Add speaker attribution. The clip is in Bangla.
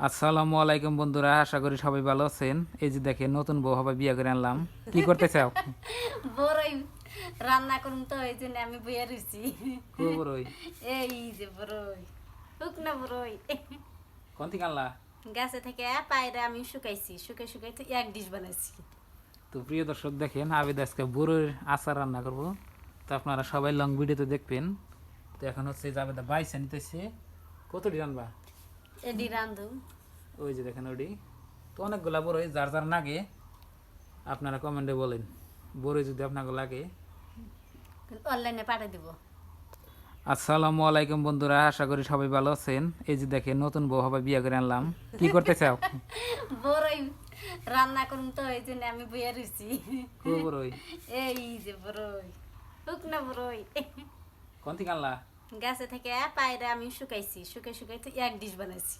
Speaker 1: আসসালামু আলাইকুম বন্ধুরা, আশা করি সবাই ভালো আছেন। এই যে দেখেন নতুন বউ হবে বিয়ে করে আনলাম। কি করতে চাও?
Speaker 2: বড়ই রান্না করুন তো এই জন্য আমি বইয়া রয়েছি।
Speaker 1: খুব বড়ই
Speaker 2: এই যে বড়ই হুক না বড়ই
Speaker 1: কোন থেকে আনলা?
Speaker 2: গাছে থেকে পায়রা আমি শুকাইছি, শুকাই শুকাই তো এক ডিশ বানাইছি।
Speaker 1: তো প্রিয় দর্শক দেখেন, আবিদ আজকে বড়ির আচার রান্না করব। তো আপনারা সবাই লং ভিডিওতে দেখবেন। তো এখন হচ্ছে জাবেদা বাইসে নিতেছে। কতটি রান্না?
Speaker 2: এডি রান্ধু
Speaker 1: ওই যে দেখেন ওটি। তো অনেকগুলা বড়ই, যার যার লাগে আপনারা কমেন্টে বলেন। বড়ই যদি আপনাকে লাগে।
Speaker 2: অনলাইনে পাঠিয়ে দিব।
Speaker 1: আসসালামু আলাইকুম বন্ধুরা, আশা করি সবাই ভালো আছেন। এই যে দেখেন নতুন বউ হবে বিয়ে করে আনলাম। কি করতে চাও?
Speaker 2: বড়ই রান্না করুন তো এই জন্য আমি বইয়া রয়েছি।
Speaker 1: খুব বড়ই
Speaker 2: এই যে বড়ই হুক না বড়ই
Speaker 1: কোন থেকে আনলা?
Speaker 2: গাছে থেকে পায়রা আমি শুকাইছি, শুকাই শুকাই তো এক ডিশ বানাইছি।